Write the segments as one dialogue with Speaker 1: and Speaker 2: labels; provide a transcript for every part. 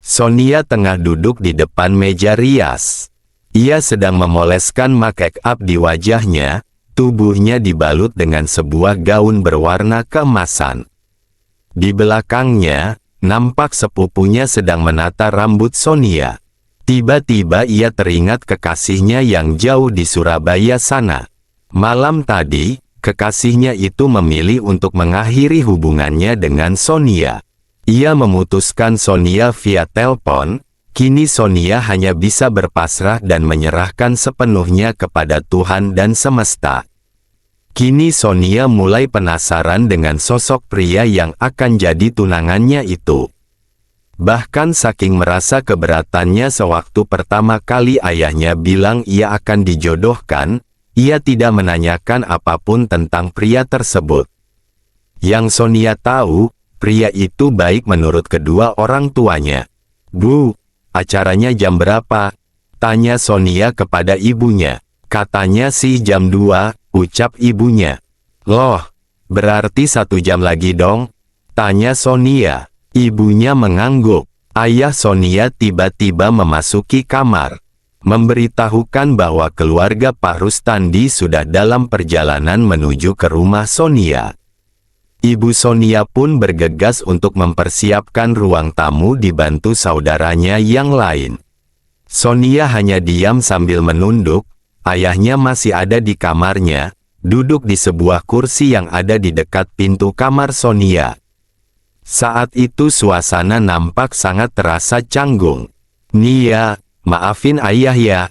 Speaker 1: Sonia tengah duduk di depan meja rias. Ia sedang memoleskan make up di wajahnya, tubuhnya dibalut dengan sebuah gaun berwarna keemasan. Di belakangnya, nampak sepupunya sedang menata rambut Sonia. Tiba-tiba ia teringat kekasihnya yang jauh di Surabaya sana. Malam tadi, kekasihnya itu memilih untuk mengakhiri hubungannya dengan Sonia. Ia memutuskan Sonia via telepon. Kini Sonia hanya bisa berpasrah dan menyerahkan sepenuhnya kepada Tuhan dan semesta. Kini Sonia mulai penasaran dengan sosok pria yang akan jadi tunangannya itu. Bahkan saking merasa keberatannya sewaktu pertama kali ayahnya bilang ia akan dijodohkan, ia tidak menanyakan apapun tentang pria tersebut. Yang Sonia tahu, pria itu baik menurut kedua orang tuanya. "Bu, acaranya jam berapa?" tanya Sonia kepada ibunya. "Katanya sih jam 2, ucap ibunya. "Loh, berarti 1 jam lagi dong?" tanya Sonia. Ibunya mengangguk. Ayah Sonia tiba-tiba memasuki kamar, memberitahukan bahwa keluarga Pak Rustandi sudah dalam perjalanan menuju ke rumah Sonia. Ibu Sonia pun bergegas untuk mempersiapkan ruang tamu dibantu saudaranya yang lain. Sonia hanya diam sambil menunduk. Ayahnya masih ada di kamarnya, duduk di sebuah kursi yang ada di dekat pintu kamar Sonia. Saat itu suasana nampak sangat terasa canggung. "Nia, maafin ayah ya.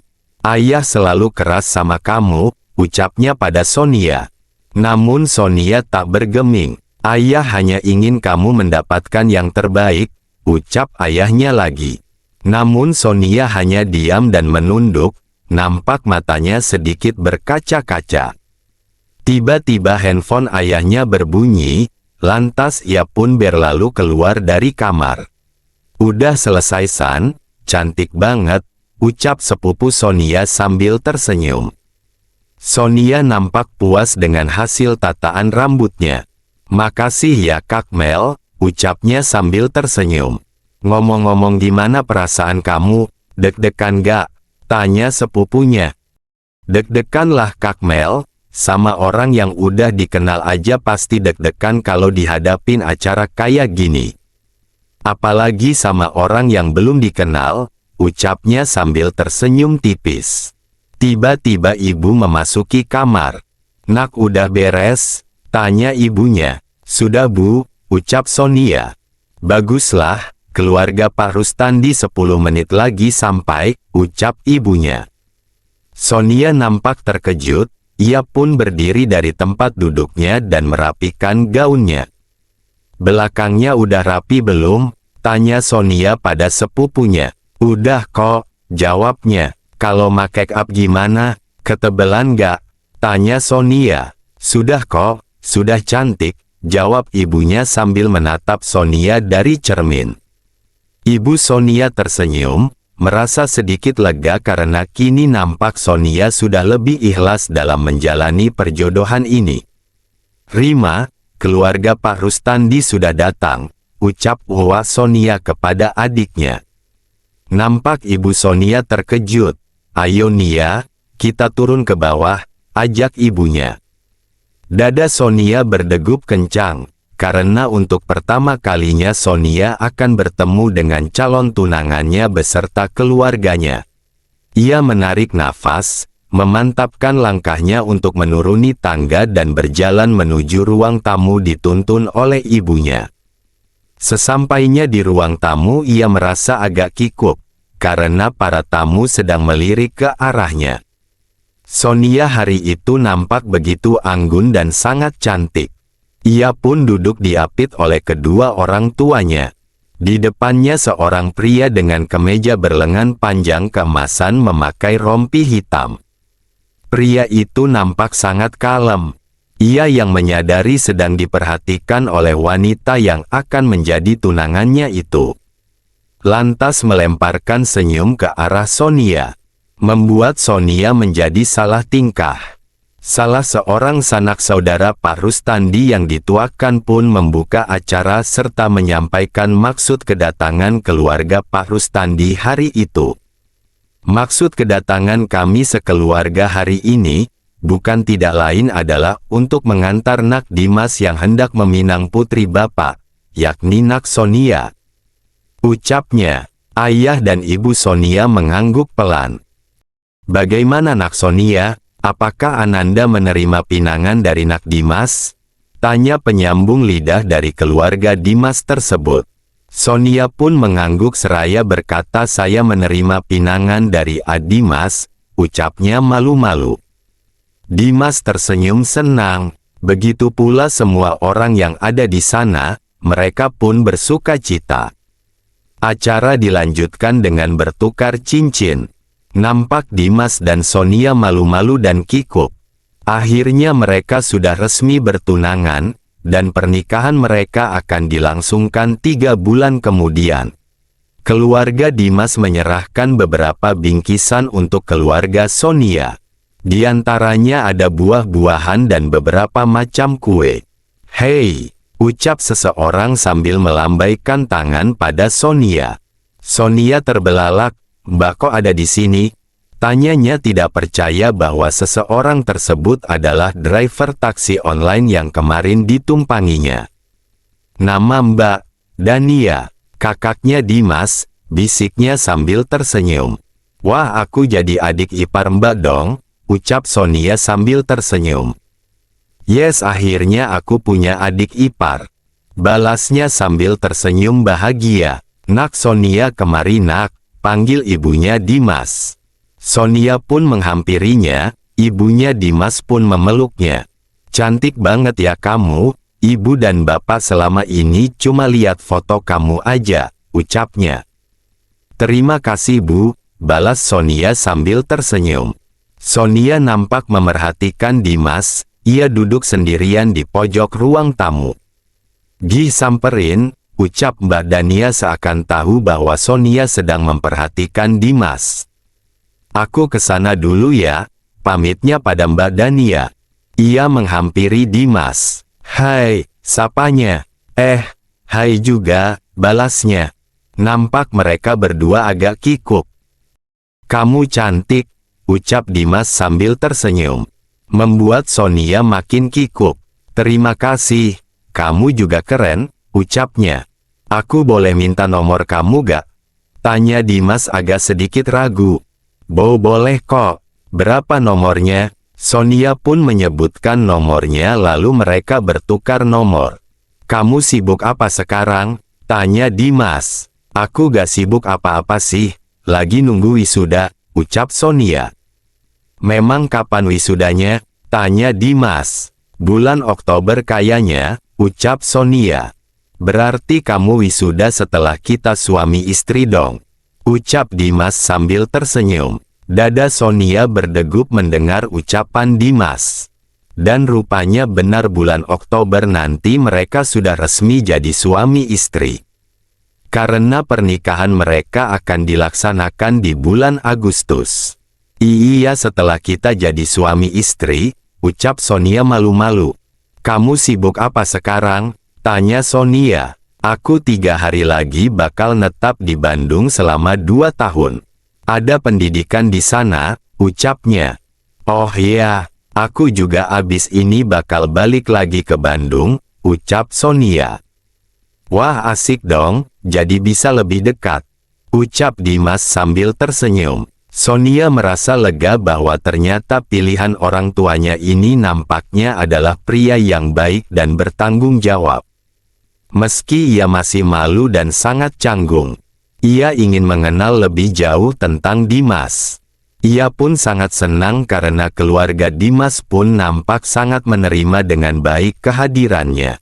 Speaker 1: Ayah selalu keras sama kamu," ucapnya pada Sonia. Namun Sonia tak bergeming. "Ayah hanya ingin kamu mendapatkan yang terbaik," ucap ayahnya lagi. Namun Sonia hanya diam dan menunduk, nampak matanya sedikit berkaca-kaca. Tiba-tiba handphone ayahnya berbunyi, lantas ia pun berlalu keluar dari kamar. "Udah selesai San, cantik banget," ucap sepupu Sonia sambil tersenyum. Sonia nampak puas dengan hasil tataan rambutnya. "Makasih ya Kak Mel," ucapnya sambil tersenyum. "Ngomong-ngomong gimana perasaan kamu, deg-degan gak?" tanya sepupunya. "Deg-degan lah Kak Mel, sama orang yang udah dikenal aja pasti deg-degan kalau dihadapin acara kayak gini. Apalagi sama orang yang belum dikenal," ucapnya sambil tersenyum tipis. Tiba-tiba ibu memasuki kamar. "Nak udah beres?" tanya ibunya. "Sudah Bu," ucap Sonia. "Baguslah, keluarga Pak Rustandi 10 menit lagi sampai," ucap ibunya. Sonia nampak terkejut, ia pun berdiri dari tempat duduknya dan merapikan gaunnya. "Belakangnya udah rapi belum?" tanya Sonia pada sepupunya. "Udah kok," jawabnya. "Kalau make up gimana? Ketebelan gak?" tanya Sonia. "Sudah kok, sudah cantik," jawab ibunya sambil menatap Sonia dari cermin. Ibu Sonia tersenyum, merasa sedikit lega karena kini nampak Sonia sudah lebih ikhlas dalam menjalani perjodohan ini. "Rima, keluarga Pak Rustandi sudah datang," ucap Uwa Sonia kepada adiknya. Nampak ibu Sonia terkejut. "Ayo Nia, kita turun ke bawah," ajak ibunya. Dada Sonia berdegup kencang, karena untuk pertama kalinya Sonia akan bertemu dengan calon tunangannya beserta keluarganya. Ia menarik nafas, memantapkan langkahnya untuk menuruni tangga dan berjalan menuju ruang tamu dituntun oleh ibunya. Sesampainya di ruang tamu ia merasa agak kikuk, karena para tamu sedang melirik ke arahnya. Sonia hari itu nampak begitu anggun dan sangat cantik. Ia pun duduk diapit oleh kedua orang tuanya. Di depannya seorang pria dengan kemeja berlengan panjang keemasan memakai rompi hitam. Pria itu nampak sangat kalem. Ia yang menyadari sedang diperhatikan oleh wanita yang akan menjadi tunangannya itu. Lantas melemparkan senyum ke arah Sonia, membuat Sonia menjadi salah tingkah. Salah seorang sanak saudara Pak Rustandi yang dituakan pun membuka acara serta menyampaikan maksud kedatangan keluarga Pak Rustandi hari itu. Maksud kedatangan kami sekeluarga hari ini, bukan tidak lain adalah untuk mengantar Nak Dimas yang hendak meminang putri Bapak, yakni Nak Sonia. Ucapnya, ayah dan ibu Sonia mengangguk pelan. Bagaimana Nak Sonia? Apakah Ananda menerima pinangan dari Nak Dimas? Tanya penyambung lidah dari keluarga Dimas tersebut. Sonia pun mengangguk seraya berkata saya menerima pinangan dari Dimas, ucapnya malu-malu. Dimas tersenyum senang, begitu pula semua orang yang ada di sana, mereka pun bersuka cita. Acara dilanjutkan dengan bertukar cincin. Nampak Dimas dan Sonia malu-malu dan kikuk. Akhirnya mereka sudah resmi bertunangan, dan pernikahan mereka akan dilangsungkan 3 bulan kemudian. Keluarga Dimas menyerahkan beberapa bingkisan untuk keluarga Sonia. Di antaranya ada buah-buahan dan beberapa macam kue. "Hei," ucap seseorang sambil melambaikan tangan pada Sonia. Sonia terbelalak. "Mbak kok ada di sini?" Tanyanya tidak percaya bahwa seseorang tersebut adalah driver taksi online yang kemarin ditumpanginya. "Nama Mbak Dania, kakaknya Dimas," bisiknya sambil tersenyum. "Wah, aku jadi adik ipar Mbak dong," ucap Sonia sambil tersenyum. "Yes, akhirnya aku punya adik ipar," balasnya sambil tersenyum bahagia. "Nak Sonia kemari Nak," panggil ibunya Dimas. Sonia pun menghampirinya, ibunya Dimas pun memeluknya. "Cantik banget ya kamu, ibu dan bapak selama ini cuma lihat foto kamu aja," ucapnya. "Terima kasih Bu," balas Sonia sambil tersenyum. Sonia nampak memerhatikan Dimas, ia duduk sendirian di pojok ruang tamu. "Gih samperin," ucap Mbak Dania seakan tahu bahwa Sonia sedang memperhatikan Dimas. "Aku kesana dulu ya," pamitnya pada Mbak Dania. Ia menghampiri Dimas. "Hai," sapanya. Hai juga," balasnya. Nampak mereka berdua agak kikuk. "Kamu cantik," ucap Dimas sambil tersenyum. Membuat Sonia makin kikuk. "Terima kasih, kamu juga keren," ucapnya. "Aku boleh minta nomor kamu gak?" tanya Dimas agak sedikit ragu. Boleh kok. Berapa nomornya?" Sonia pun menyebutkan nomornya lalu mereka bertukar nomor. "Kamu sibuk apa sekarang?" tanya Dimas. "Aku gak sibuk apa-apa sih, lagi nunggu wisuda," ucap Sonia. "Memang kapan wisudanya?" tanya Dimas. "Bulan Oktober kayaknya," ucap Sonia. "Berarti kamu wisuda setelah kita suami istri dong," ucap Dimas sambil tersenyum. Dada Sonia berdegup mendengar ucapan Dimas. Dan rupanya benar bulan Oktober nanti mereka sudah resmi jadi suami istri. Karena pernikahan mereka akan dilaksanakan di bulan Agustus. "Iya, setelah kita jadi suami istri," ucap Sonia malu-malu. "Kamu sibuk apa sekarang?" tanya Sonia. "Aku 3 hari lagi bakal netap di Bandung selama 2 tahun. Ada pendidikan di sana," ucapnya. "Oh iya, aku juga abis ini bakal balik lagi ke Bandung," ucap Sonia. "Wah, asik dong, jadi bisa lebih dekat," ucap Dimas sambil tersenyum. Sonia merasa lega bahwa ternyata pilihan orang tuanya ini nampaknya adalah pria yang baik dan bertanggung jawab. Meski ia masih malu dan sangat canggung, ia ingin mengenal lebih jauh tentang Dimas. Ia pun sangat senang karena keluarga Dimas pun nampak sangat menerima dengan baik kehadirannya.